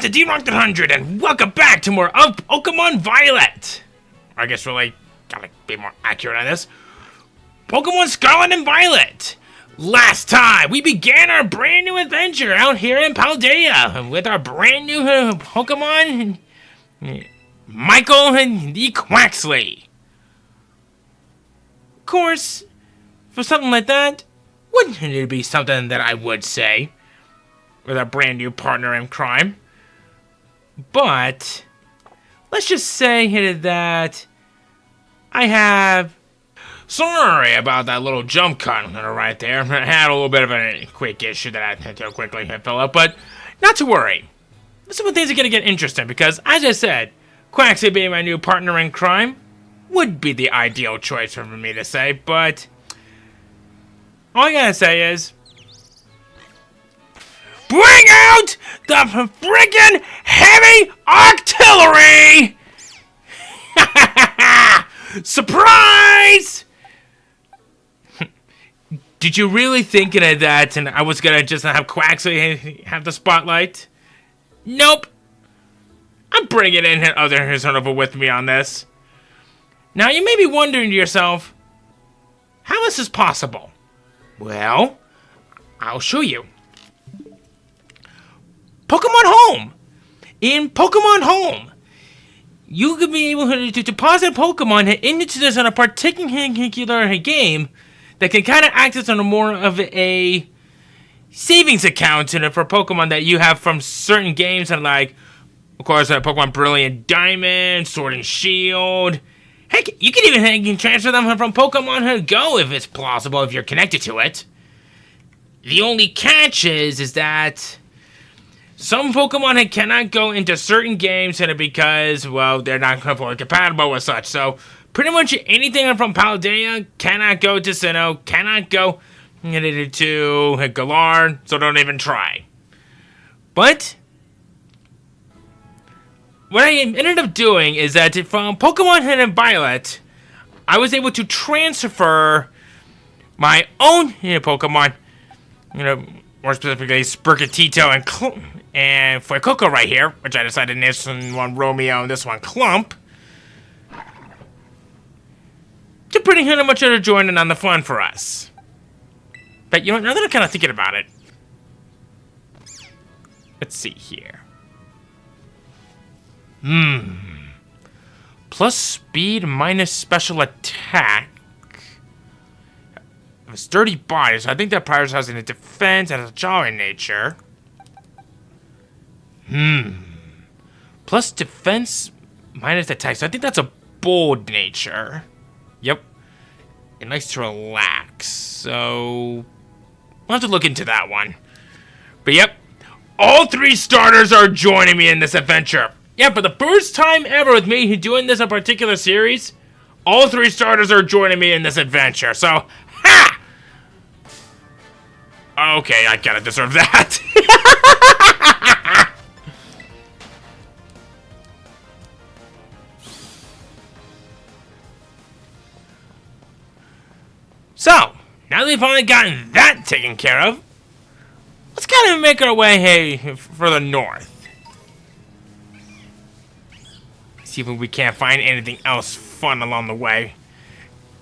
the D100 and welcome back to more of Pokemon Violet. I guess really gotta be more accurate on this. Pokemon Scarlet and Violet. Last time we began our brand new adventure out here in Paldea with our brand new Pokemon, Michael and the Quaxley. Of course, for something like that, wouldn't it be something that I would say with our brand new partner in crime? But let's just say here that I have. Sorry about that little jump cut right there. I had a little bit of a quick issue that I had to quickly fill up, but not to worry. This is when things are going to get interesting because, as I said, Quaxley being my new partner in crime would be the ideal choice for me to say, but all I gotta say is, bring out the freaking heavy artillery! Surprise! Did you really think of that and I was gonna just have Quaxley have the spotlight? Nope. I'm bringing in other sort of with me on this. Now you may be wondering to yourself, how is this possible? Well, I'll show you. Pokemon Home! In Pokemon Home, you could be able to deposit Pokemon into this on a particular game that can kind of act as more of a savings account for Pokemon that you have from certain games, and like, of course, Pokemon Brilliant Diamond, Sword and Shield. Heck, you can even transfer them from Pokemon Go if it's plausible, if you're connected to it. The only catch is that some Pokemon cannot go into certain games because, well, they're not fully compatible with such. So, pretty much anything from Paldea cannot go to Sinnoh, cannot go to Galar, so don't even try. But what I ended up doing is that from Pokemon and Violet, I was able to transfer my own Pokemon, more specifically Sprigatito and Fuecoco right here, which I decided this one Romeo and this one Clump, to pretty much joining on the fun for us. But now that I'm kind of thinking about it, let's see here. Plus speed minus special attack. A sturdy body, so I think that prioritizing the defense and a jolly nature. Plus defense minus attack, so I think that's a bold nature. Yep. It likes to relax, so I'll have to look into that one. But yep, all three starters are joining me in this adventure. Yeah, for the first time ever with me doing this in a particular series, all three starters are joining me in this adventure. So, ha! Okay, I gotta deserve that. So, now that we've finally gotten that taken care of, let's kind of make our way further north. See if we can't find anything else fun along the way.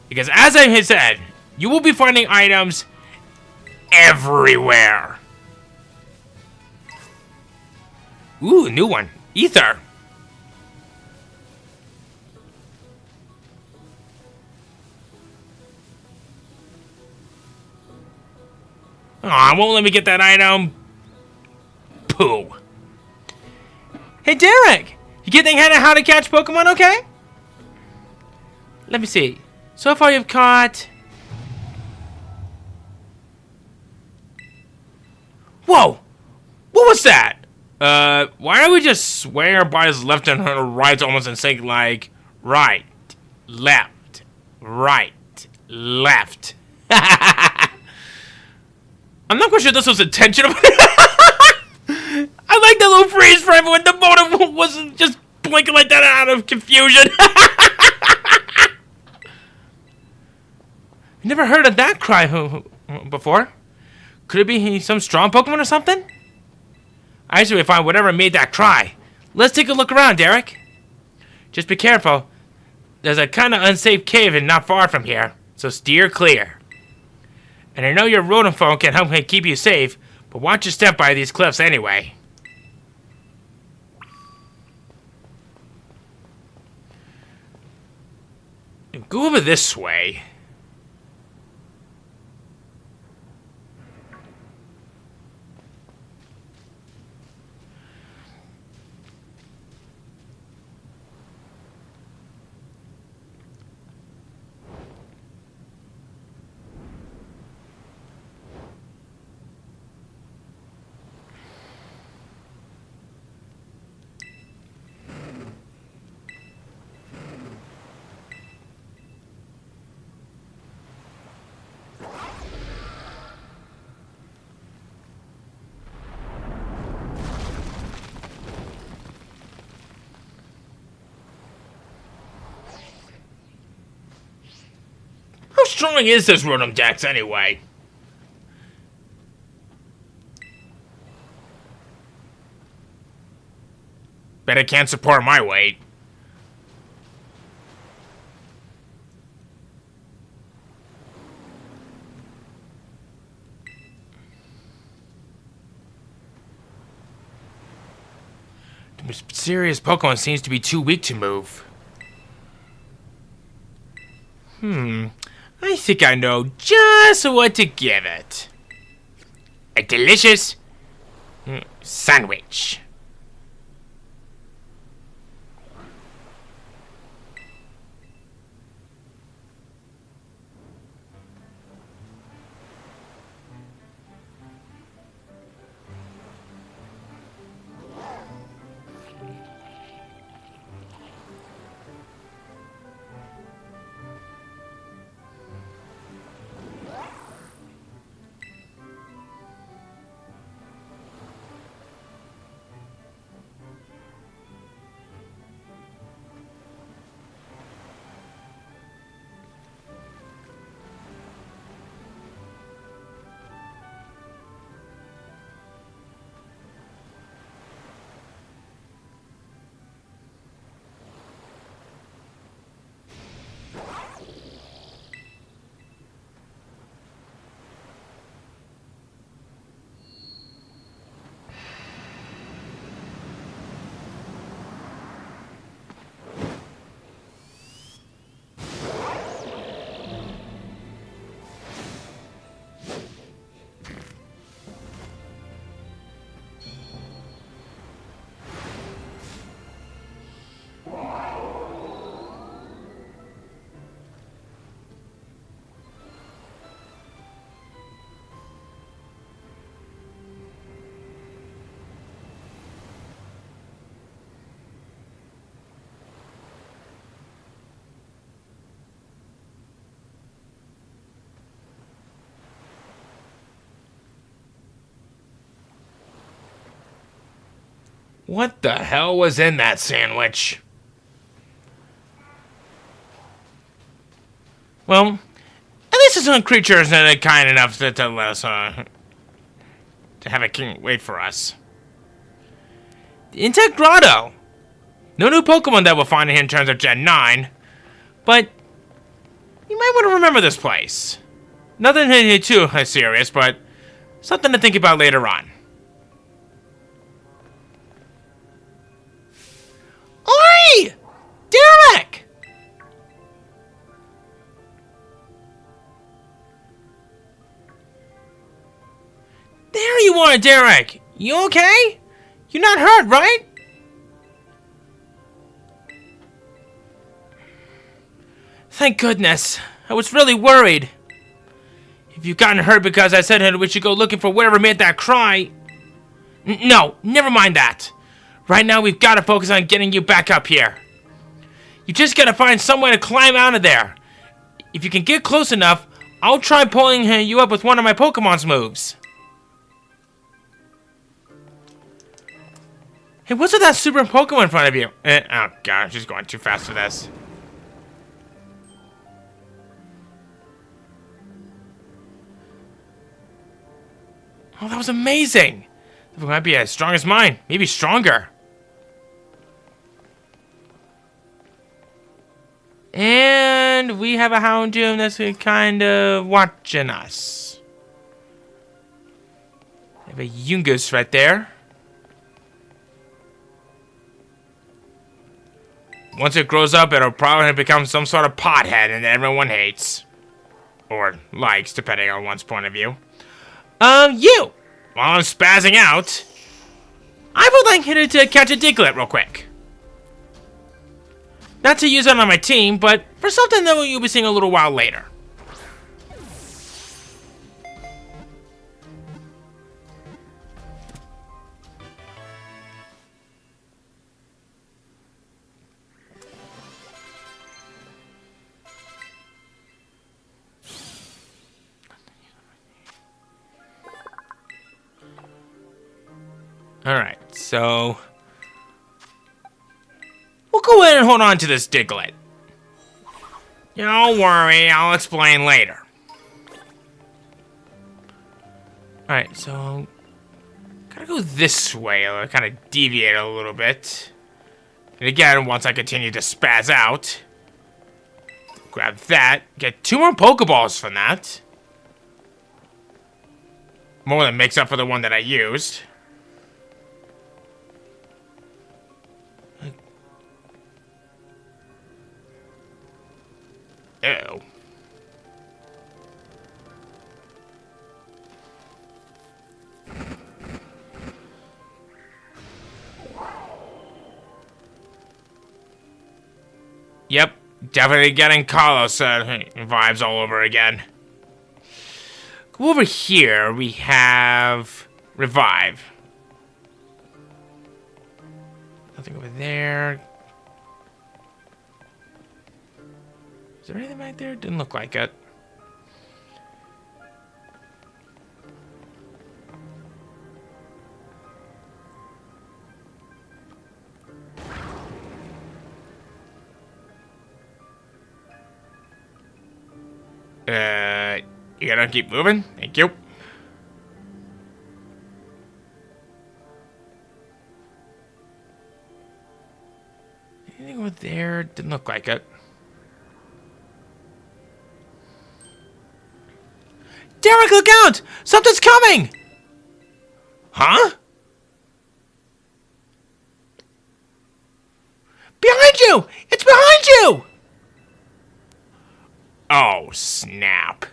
Because as I had said, you will be finding items everywhere. Ooh, new one. Ether. Aw, won't let me get that item. Pooh. Hey, Derek! You getting how to catch Pokemon okay? Let me see. So far you've caught... Whoa! What was that? Why don't we just sway our bodies left and right almost and say like... Right, left, right, left. I'm not quite sure this was intentional. I like that little freeze frame when the motor wasn't just blinking like that out of confusion. I never heard of that cry before. Could it be some strong Pokemon or something? I should find whatever made that cry. Let's take a look around, Derek. Just be careful. There's a kind of unsafe cave not far from here, so steer clear. And I know your rodent phone can help keep you safe, but watch your step by these cliffs anyway. Go over this way. How strong is this Rotom Dex anyway? Bet it can't support my weight. The mysterious Pokemon seems to be too weak to move. I think I know just what to give it. A delicious sandwich. What the hell was in that sandwich? Well, at least it's some creatures that are kind enough to let us, to have a king wait for us. The Insect Grotto! No new Pokemon that we'll find here in terms of Gen 9, but you might want to remember this place. Nothing too serious, but something to think about later on. Oi! Derek! There you are, Derek! You okay? You're not hurt, right? Thank goodness. I was really worried. If you've gotten hurt because I said we should go looking for whatever made that cry... No, never mind that. Right now we've got to focus on getting you back up here. You just got to find some way to climb out of there. If you can get close enough, I'll try pulling you up with one of my Pokemon's moves. Hey, what's with that super Pokemon in front of you? Oh god, she's going too fast for this. Oh, that was amazing! It might be as strong as mine. Maybe stronger. And we have a Houndoom that's kind of watching us. We have a Yungus right there. Once it grows up, it'll probably become some sort of pothead and everyone hates. Or likes, depending on one's point of view. You! While I'm spazzing out, I would like you to catch a Diglett real quick. Not to use it on my team, but for something that you'll be seeing a little while later. Alright, so we'll go ahead and hold on to this Diglett. Don't worry, I'll explain later. Alright, so gotta go this way. I'll kind of deviate a little bit. And again, once I continue to spaz out, grab that, get 2 more Pokeballs from that. More than makes up for the one that I used. Ew. Yep, definitely getting Carlos vibes all over again. Go over here, we have Revive. Nothing over there. Is there anything back there? Didn't look like it. You gotta keep moving? Thank you. Anything over there? Didn't look like it. Derek, look out! Something's coming! Huh? Behind you! It's behind you! Oh, snap.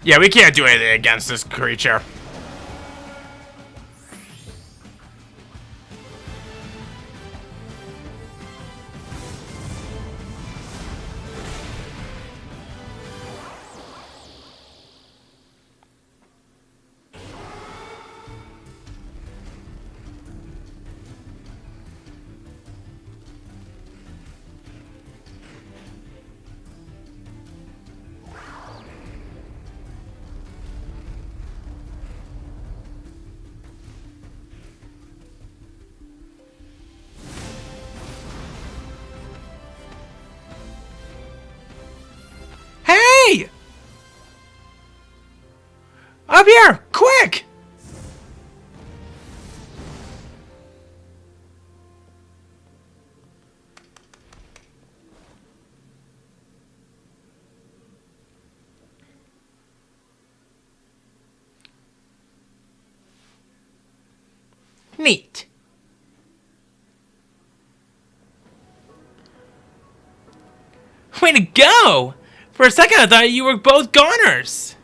Yeah, we can't do anything against this creature. Hey! Up here! Quick! Neat. Way to go! For a second, I thought you were both goners.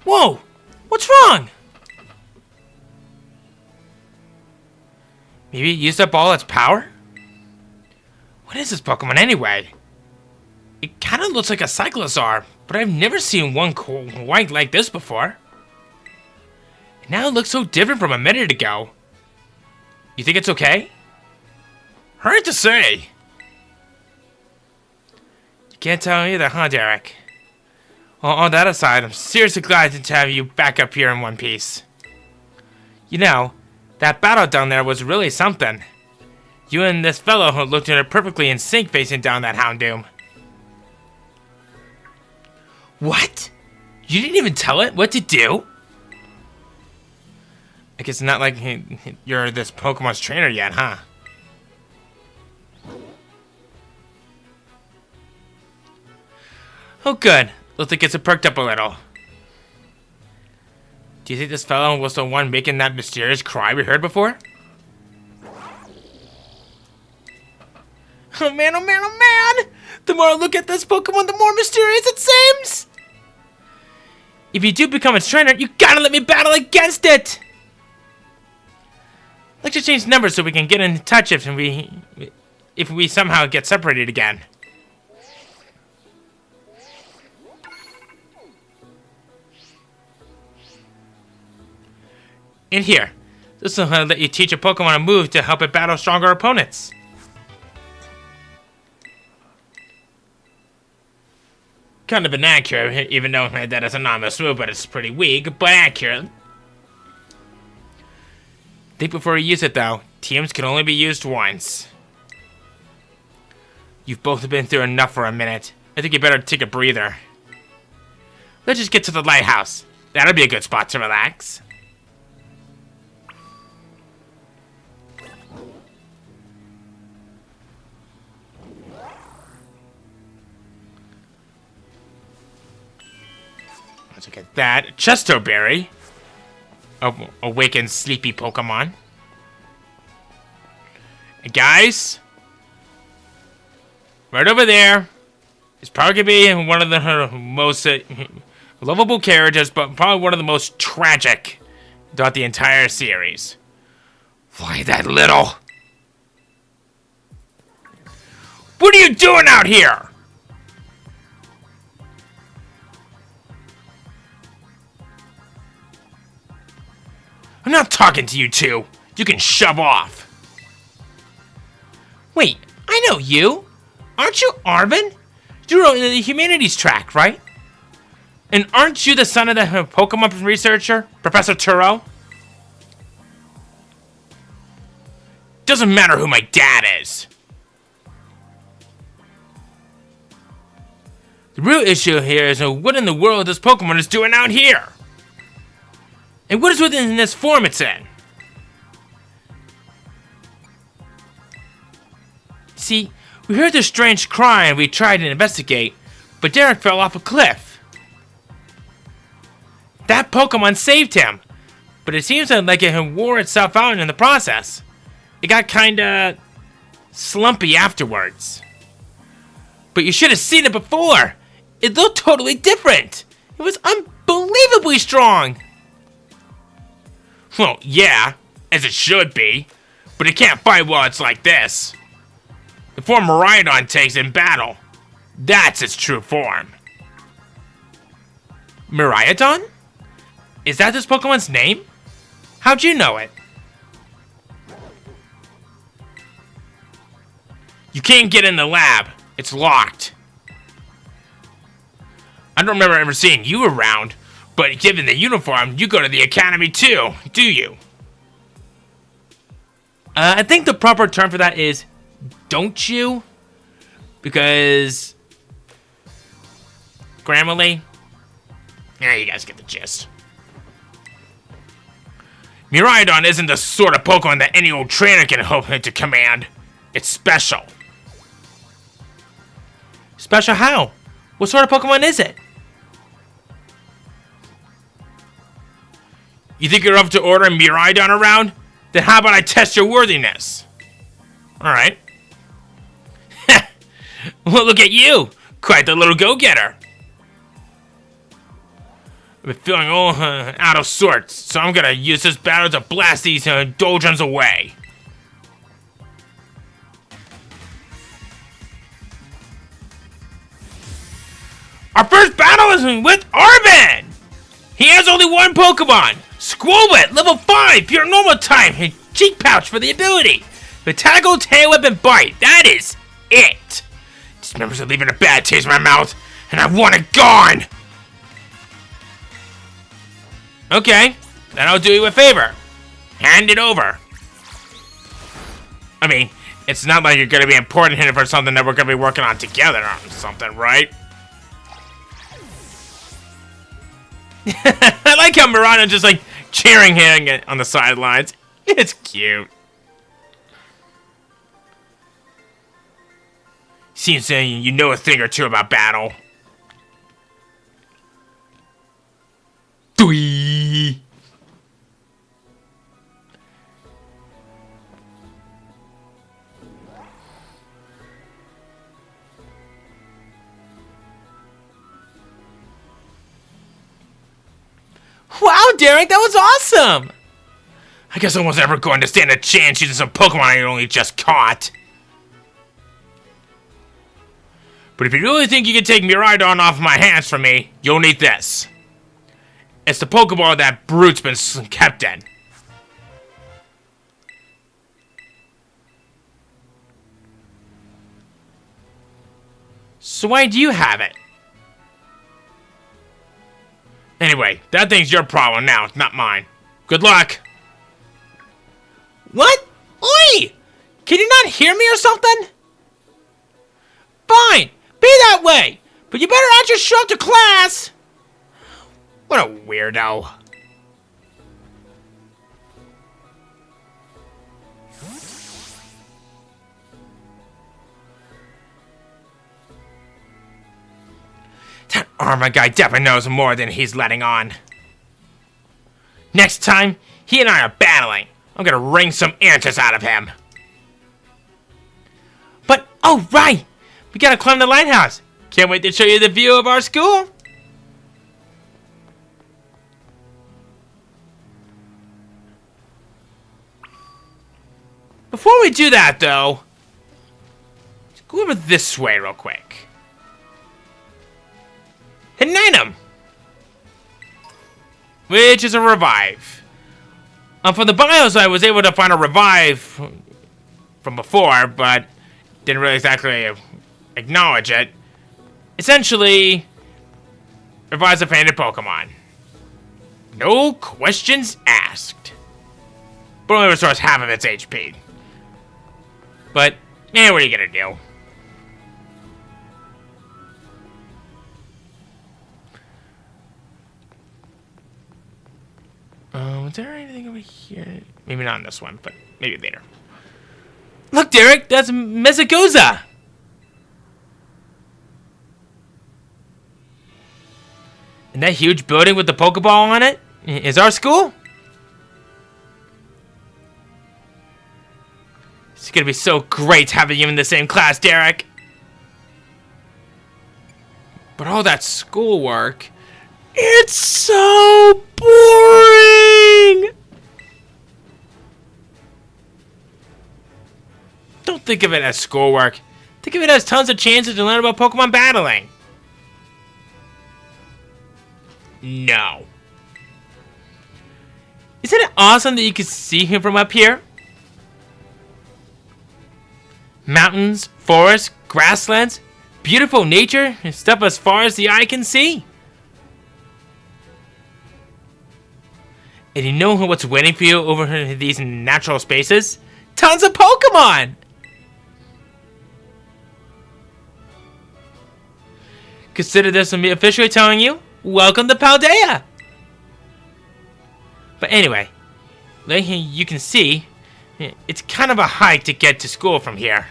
Whoa! What's wrong? Maybe it used up all its power? What is this Pokemon anyway? It kind of looks like a Cyclosaur, but I've never seen one quite like this before. And now it looks so different from a minute ago. You think it's okay? Hard to say. You can't tell either, huh, Derek? Well, all that aside, I'm seriously glad to have you back up here in one piece. You know, that battle down there was really something. You and this fellow who looked perfectly in sync facing down that Houndoom. What? You didn't even tell it what to do? I guess not like you're this Pokemon's trainer yet, huh? Oh, good. Looks like it's perked up a little. Do you think this fellow was the one making that mysterious cry we heard before? Oh man, oh man, oh man! The more I look at this Pokemon, the more mysterious it seems! If you do become its trainer, you gotta let me battle against it! Let's just change numbers so we can get in touch if we somehow get separated again. In here. This will let you teach a Pokemon a move to help it battle stronger opponents. Kind of inaccurate, even though that is a novice move, but it's pretty weak, but accurate. Think before you use it, though. TMs can only be used once. You've both been through enough for a minute. I think you better take a breather. Let's just get to the lighthouse. That'll be a good spot to relax. Let's look at that. Chesto Berry. Awakened sleepy Pokemon. And guys, right over there is probably gonna be one of the most lovable characters, but probably one of the most tragic throughout the entire series. Why that little? What are you doing out here? I'm not talking to you two. You can shove off. Wait, I know you. Aren't you Arvin? You're on the humanities track, right? And aren't you the son of the Pokemon researcher, Professor Turo? Doesn't matter who my dad is. The real issue here is what in the world this Pokemon is doing out here? And what is within this form it's in? See, we heard this strange cry and we tried to investigate, but Derek fell off a cliff. That Pokemon saved him, but it seems like it wore itself out in the process. It got kinda slumpy afterwards. But you should have seen it before. It looked totally different. It was unbelievably strong. Well, yeah, as it should be, but it can't fight while it's like this. The form Miraidon takes in battle, that's its true form. Miraidon? Is that this Pokemon's name? How'd you know it? You can't get in the lab, it's locked. I don't remember ever seeing you around. But given the uniform, you go to the academy too, do you? I think the proper term for that is, don't you? Because, Grammarly? Yeah, you guys get the gist. Miraidon isn't the sort of Pokemon that any old trainer can hope to command. It's special. Special how? What sort of Pokemon is it? You think you're up to ordering Miraidon around? Then how about I test your worthiness? Alright. Well, look at you! Quite the little go-getter. I've been feeling all out of sorts, so I'm gonna use this battle to blast these doldrums away. Our first battle is with Arben! He has only one Pokemon! Squirrelwet, level 5, pure normal type, and cheek pouch for the ability. Botanical, tail whip, and bite. That is it! These members are leaving a bad taste in my mouth, and I want it gone! Okay, then I'll do you a favor. Hand it over. I mean, it's not like you're gonna be important here for something that we're gonna be working on together or something, right? I like how Miranda just like cheering him on the sidelines. It's cute. Seems you know a thing or two about battle. Dwee. Wow, Derek, that was awesome! I guess I wasn't ever going to stand a chance using some Pokemon I only just caught. But if you really think you can take Miraidon off my hands from me, you'll need this. It's the Pokeball that Brute's been kept in. So why do you have it? Anyway, that thing's your problem now, it's not mine. Good luck. What? Oi! Can you not hear me or something? Fine, be that way, but you better not just show up to class. What a weirdo. That armor guy definitely knows more than he's letting on. Next time, he and I are battling. I'm gonna wring some answers out of him. But, oh right! We gotta climb the lighthouse. Can't wait to show you the view of our school. Before we do that, though, let's go over this way real quick. Hidden item! Which is a revive. From the bios, I was able to find a revive from before, but didn't really exactly acknowledge it. Essentially, revives a fainted Pokemon. No questions asked. But only restores half of its HP. But, what are you gonna do? Is there anything over here? Maybe not on this one, but maybe later. Look, Derek, that's Mesagoza! And that huge building with the Pokeball on it is our school? It's gonna be so great having you in the same class, Derek. But all that schoolwork, it's so boring! Don't think of it as schoolwork. Think of it as tons of chances to learn about Pokemon battling. No. Isn't it awesome that you can see him from up here? Mountains, forests, grasslands, beautiful nature, and stuff as far as the eye can see. And you know what's waiting for you over these natural spaces? Tons of Pokemon! Consider this me officially telling you, welcome to Paldea! But anyway, like you can see, it's kind of a hike to get to school from here.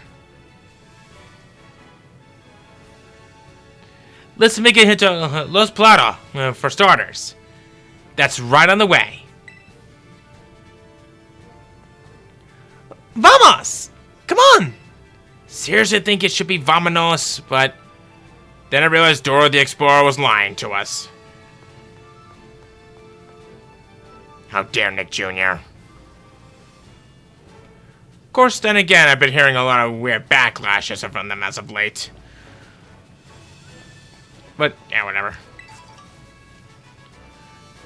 Let's make it hit to Los Plata, for starters. That's right on the way. Vamos! Come on! Seriously think it should be Vamonos, but then I realized Dora the Explorer was lying to us. How dare Nick Jr. Of course, then again, I've been hearing a lot of weird backlashes from them as of late. But, yeah, whatever.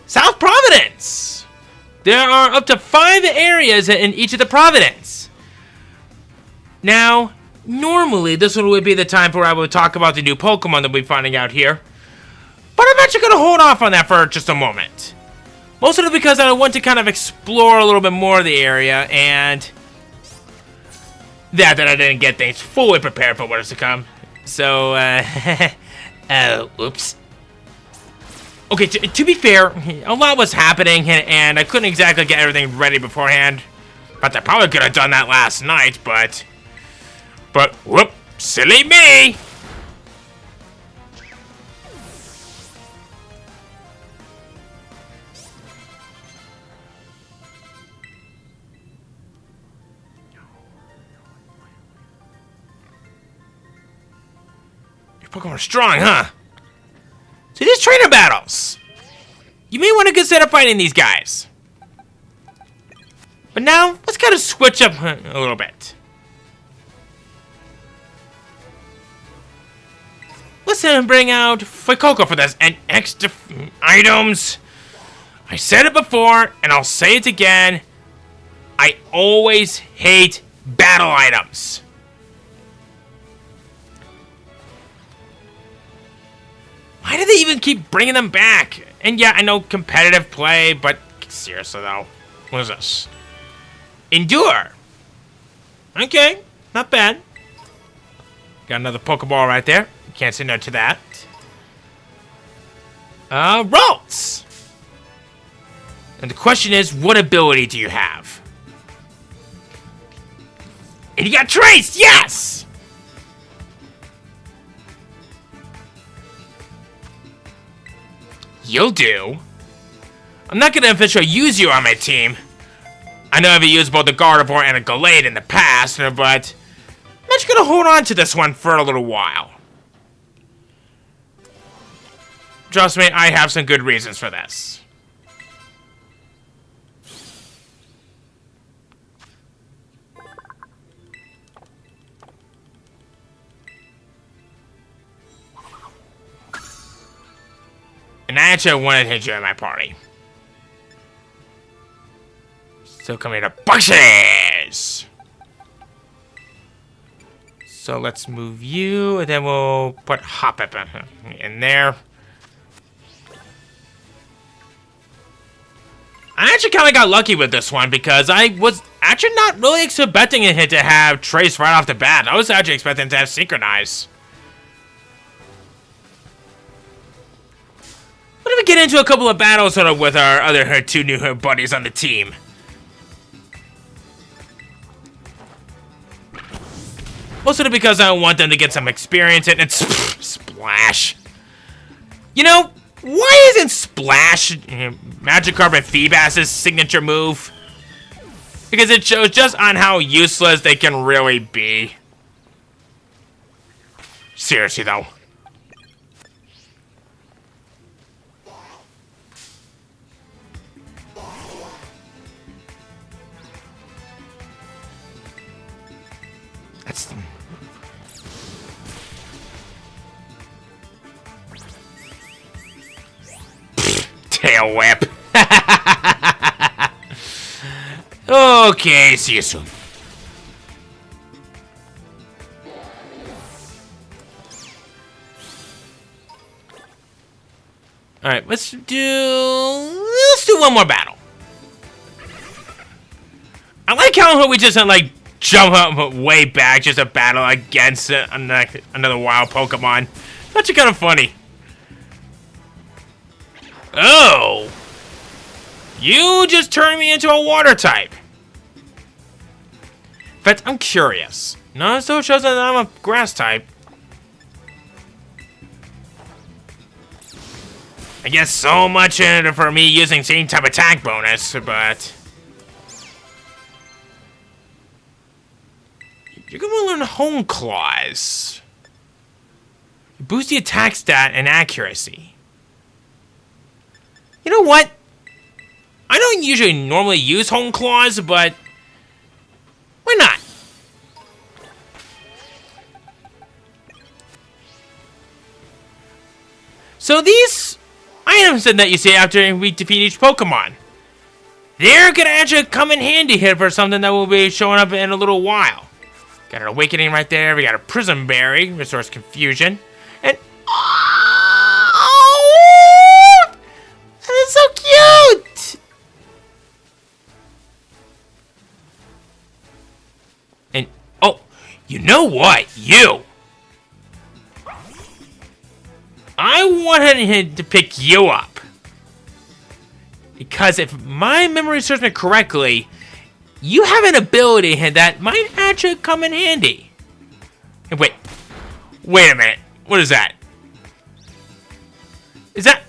South Providence! There are up to 5 areas in each of the Providence. Now, normally this one would be the time where I would talk about the new Pokemon that we're finding out here. But I'm actually going to hold off on that for just a moment. Mostly because I want to kind of explore a little bit more of the area, and that I didn't get things fully prepared for what is to come. So, oops. Okay, to be fair, a lot was happening, and I couldn't exactly get everything ready beforehand. But I probably could have done that last night, but whoop, silly me! Your Pokemon are strong, huh? So these trainer battles, you may want to consider fighting these guys. But now, let's kind of switch up a little bit. Let's bring out Fuecoco for this and extra items. I said it before, and I'll say it again. I always hate battle items. Why do they even keep bringing them back? And yeah, I know competitive play, but seriously though, what is this? Endure. Okay, not bad. Got another Pokeball right there. Can't say no to that. Rolls. And the question is, what ability do you have? And you got Trace, yes! You'll do. I'm not going to officially use you on my team. I know I've used both a Gardevoir and a Gallade in the past, but I'm just going to hold on to this one for a little while. Trust me, I have some good reasons for this. And I actually wanted to join my party. So come here to boxes! So let's move you, and then we'll put Hoppip in there. I actually kind of got lucky with this one because I was actually not really expecting it to have Trace right off the bat. I was actually expecting to have Synchronize. What if we get into a couple of battles sort of with our other two new buddies on the team? Mostly because I want them to get some experience in it. Splash. You know, why isn't Splash Magikarp and Feebas's signature move? Because it shows just on how useless they can really be. Seriously, though. That's... Tail whip. Okay, see you soon. Alright, let's do one more battle. I like how we just like jump up way back just to battle against another wild Pokemon. That's kind of funny. Oh! You just turned me into a water type. In fact, I'm curious. No, it still shows that I'm a grass type. I guess so much for me using same type attack bonus, but... You're gonna learn Home Claws. Boost the attack stat and accuracy. You know what? I don't usually normally use Home Claws, but why not? So these items that you see after we defeat each Pokemon, they're gonna actually come in handy here for something that will be showing up in a little while. Got an Awakening right there. We got a Prism Berry, restores confusion, and oh, that is so cute. And oh, you know what? I wanted to pick you up. Because if my memory serves me correctly, you have an ability that might actually come in handy. And wait a minute. What is that? Is that...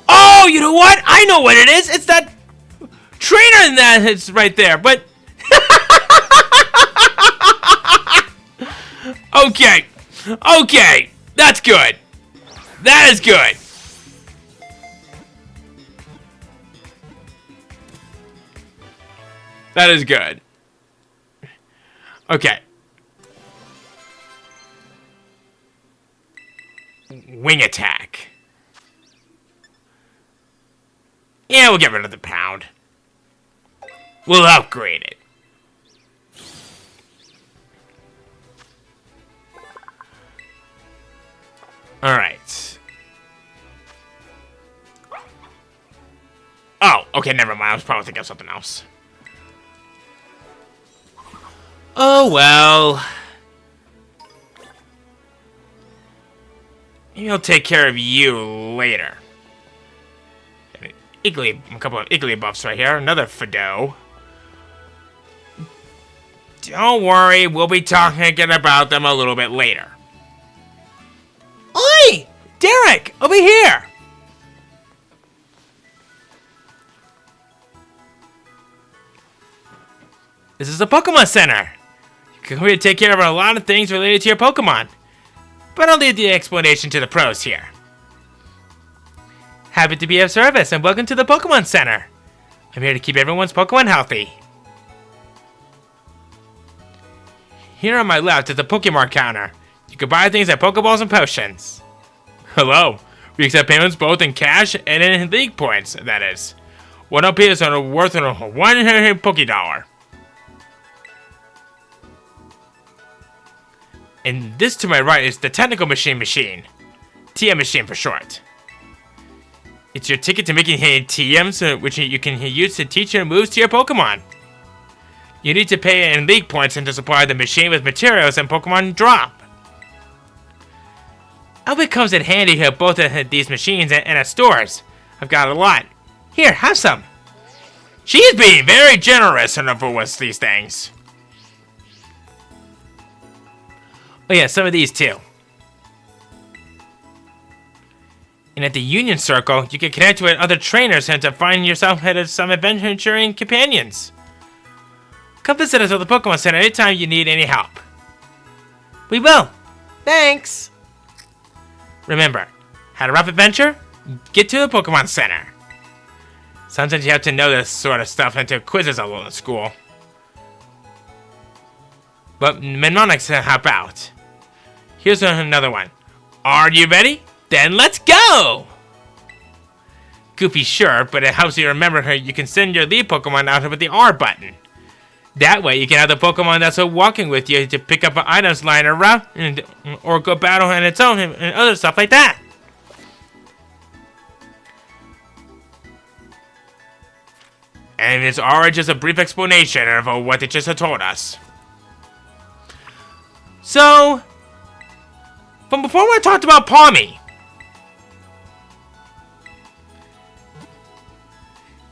Oh, you know what? I know what it is. It's that trainer that is right there. But... Okay. That's good. That is good. That is good. Okay. Wing attack. Yeah, we'll get rid of the pound. We'll upgrade it. Alright. Oh, okay, never mind. I was probably thinking of something else. Oh, well. Maybe I'll take care of you later. A couple of Iggly buffs right here. Another Fido. Don't worry, we'll be talking again about them a little bit later. Oi! Derek, over here! This is the Pokemon Center. You can come here to take care of a lot of things related to your Pokemon. But I'll leave the explanation to the pros here. Happy to be of service and welcome to the Pokemon Center. I'm here to keep everyone's Pokemon healthy. Here on my left is the Pokemon counter. You can buy things like Pokeballs and potions. Hello. We accept payments both in cash and in league points, that is. 1 OP is worth 1 Pokedollar. And this to my right is the Technical Machine. TM Machine for short. It's your ticket to making TMs, which you can use to teach your moves to your Pokemon. You need to pay in league points and to supply the machine with materials and Pokemon drop. I hope it comes in handy at both of these machines and at stores. I've got a lot. Here, have some. She is being very generous with these things. Oh yeah, some of these too. And at the Union Circle, you can connect with other trainers and to find yourself some adventuring companions. Come visit us at the Pokemon Center anytime you need any help. We will. Thanks. Remember, had a rough adventure? Get to the Pokemon Center. Sometimes you have to know this sort of stuff into quizzes at school. But mnemonics help out. Here's another one. Are you ready? Then let's go! Goofy, sure, but it helps you remember her. You can send your lead Pokemon out with the R button. That way, you can have the Pokemon that's walking with you to pick up items lying around, or go battle on its own, and other stuff like that. And it's already just a brief explanation of what they just told us. So, from before we talked about Palmy,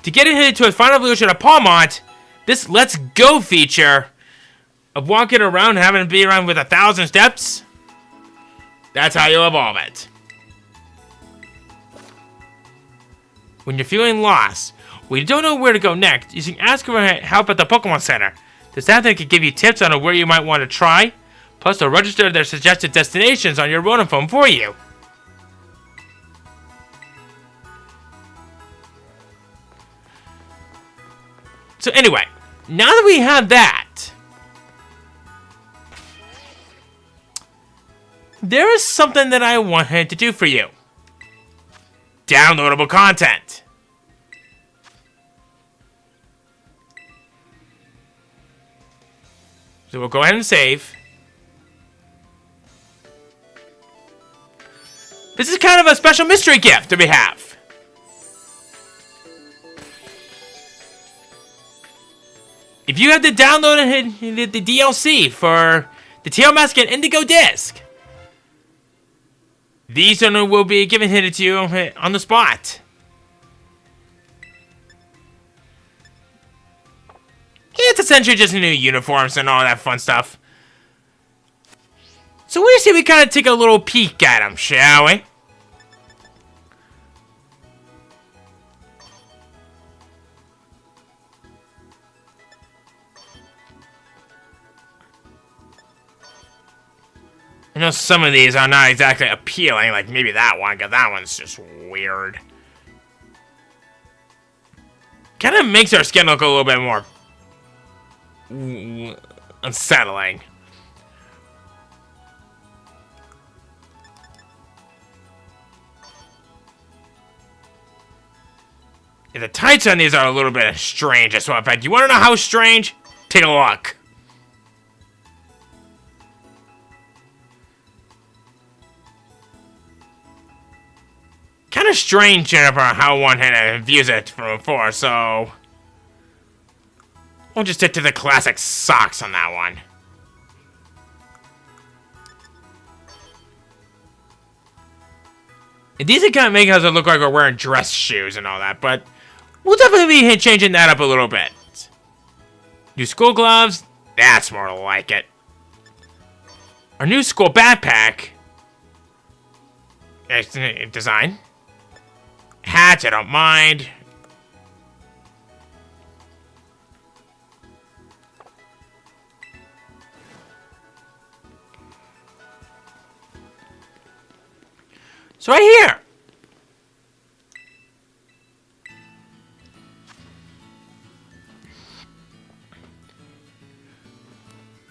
to get into a final evolution of Palmont, this Let's Go feature of walking around and having to be around with 1,000 steps, that's how you evolve it. When you're feeling lost, or you don't know where to go next, you can ask for help at the Pokemon Center. The staff can give you tips on where you might want to try, plus they'll register their suggested destinations on your Rotom phone for you. So anyway, now that we have that, there is something that I wanted to do for you. Downloadable content. So we'll go ahead and save. This is kind of a special mystery gift that we have. If you have to download the DLC for the Tail Mask and Indigo Disc, these will be given to you on the spot. It's essentially just new uniforms and all that fun stuff. So what do you say we kind of take a little peek at them, shall we? I know some of these are not exactly appealing, like maybe that one, because that one's just weird. Kind of makes our skin look a little bit more unsettling. Yeah, the tights on these are a little bit strange as well. In fact, you want to know how strange? Take a look. Kind of strange, Jennifer, how one had views it from before, so we'll just stick to the classic socks on that one. These are kind of making us look like we're wearing dress shoes and all that, but we'll definitely be changing that up a little bit. New school gloves, that's more like it. Our new school backpack design. Hats, I don't mind. So right here.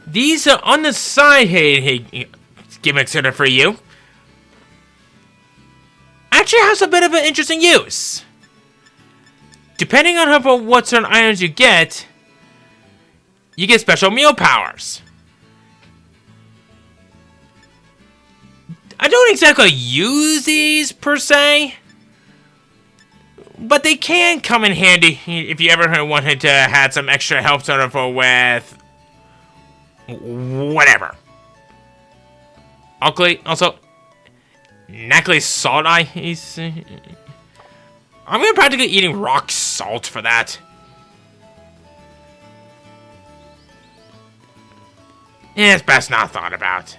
These are on the side, hey, gimmicks that are for you. Actually has a bit of an interesting use. Depending on what certain items you get special meal powers. I don't exactly use these per se, but they can come in handy if you ever wanted to have some extra help sort of with whatever. Also, Necklace salt ice. I'm gonna practically eating rock salt for that. Yeah, it's best not thought about.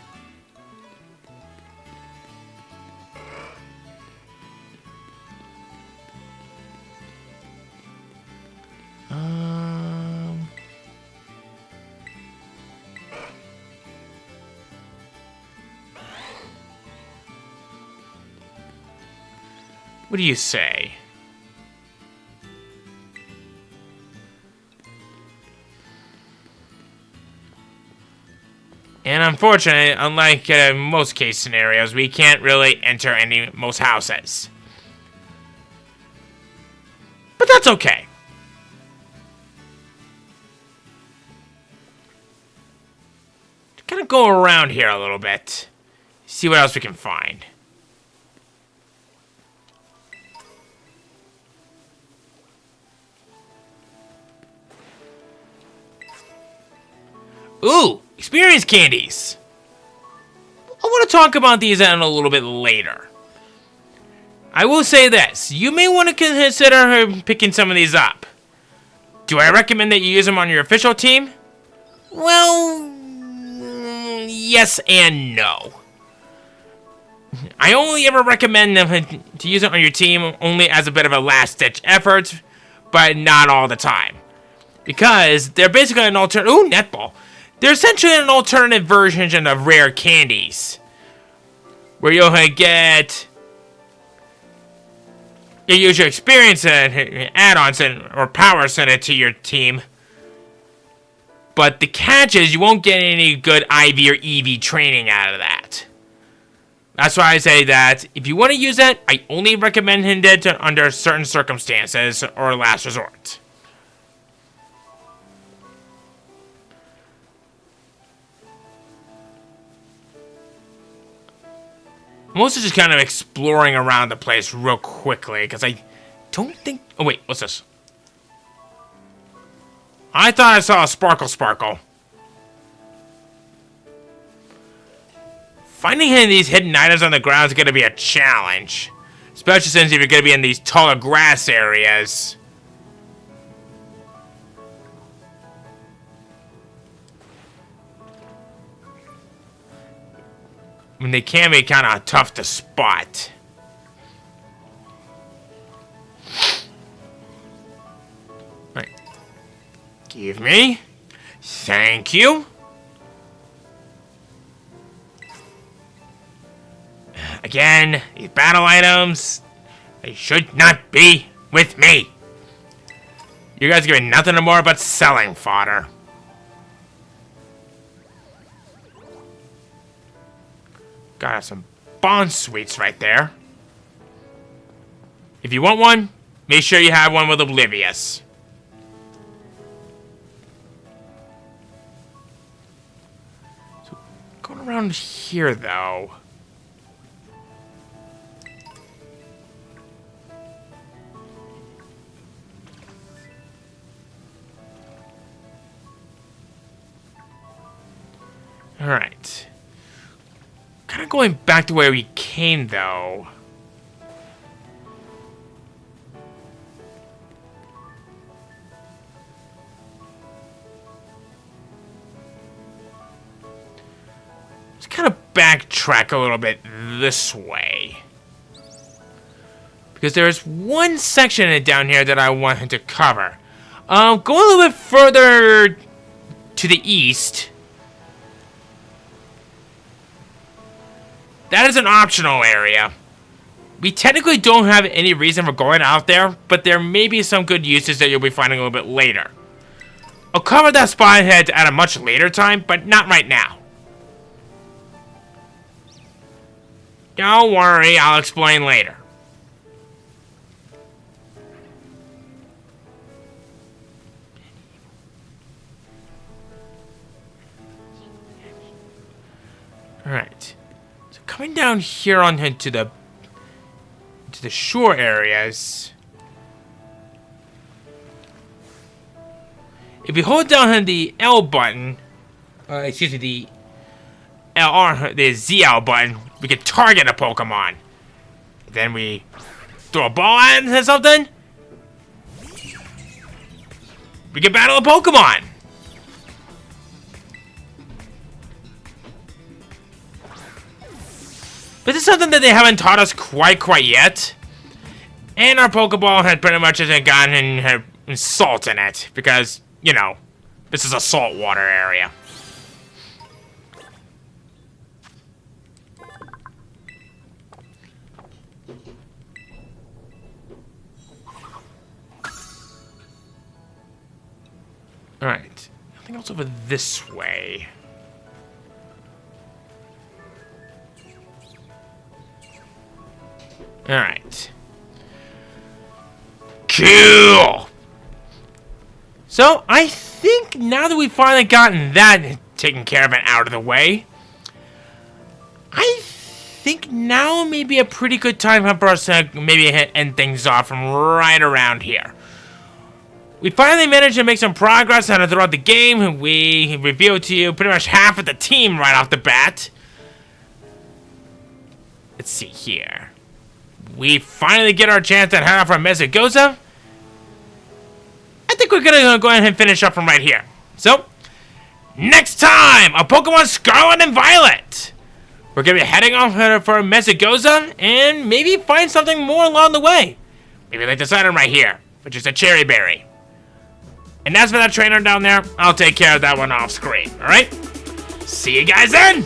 What do you say? And unfortunately, unlike most case scenarios, we can't really enter most houses. But that's okay. Kind of go around here a little bit. See what else we can find. Ooh, experience candies. I want to talk about these in a little bit later. I will say this. You may want to consider picking some of these up. Do I recommend that you use them on your official team? Well, yes and no. I only ever recommend them to use it on your team only as a bit of a last-ditch effort, but not all the time. Because they're basically an alternative... Ooh, netball. They're essentially an alternative version of rare candies. Where you'll get your usual experience add-ons or powers sent it to your team. But the catch is you won't get any good IV or EV training out of that. That's why I say that if you want to use it, I only recommend it under certain circumstances or last resort. I'm also just kind of exploring around the place real quickly, because I don't think... Oh, wait, what's this? I thought I saw a sparkle. Finding any of these hidden items on the ground is going to be a challenge. Especially since if you're going to be in these taller grass areas. I mean, they can be kind of tough to spot. Right. Give me. Thank you. Again, these battle items, they should not be with me. You guys give me nothing more but selling fodder. Gotta have some bond sweets right there. If you want one, make sure you have one with Oblivious. So, going around here, though. Alright. Kind of going back to where we came, though. Let's kind of backtrack a little bit this way. Because there's one section down here that I wanted to cover. Go a little bit further to the east. That is an optional area. We technically don't have any reason for going out there, but there may be some good uses that you'll be finding a little bit later. I'll cover that spot ahead at a much later time, but not right now. Don't worry, I'll explain later. Alright. Coming down here onto the shore areas. If you hold down the L button, excuse me, the the ZL button, we can target a Pokemon. Then we throw a ball at it or something. We can battle a Pokemon. But this is something that they haven't taught us quite yet. And our Pokeball had pretty much gotten salt in it. Because, you know, this is a saltwater area. Alright. Nothing else over this way. Alright. Cool! So, I think now that we've finally gotten that taken care of and out of the way, I think now may be a pretty good time for us to maybe end things off from right around here. We finally managed to make some progress throughout the game. We revealed to you pretty much half of the team right off the bat. Let's see here. We finally get our chance to head out from Mesagoza. I think we're gonna go ahead and finish up from right here. So, next time, a Pokemon Scarlet and Violet. We're gonna be heading off for Mesagoza and maybe find something more along the way. Maybe like this item right here, which is a Cherry Berry. And as for that trainer down there, I'll take care of that one off screen, alright? See you guys then!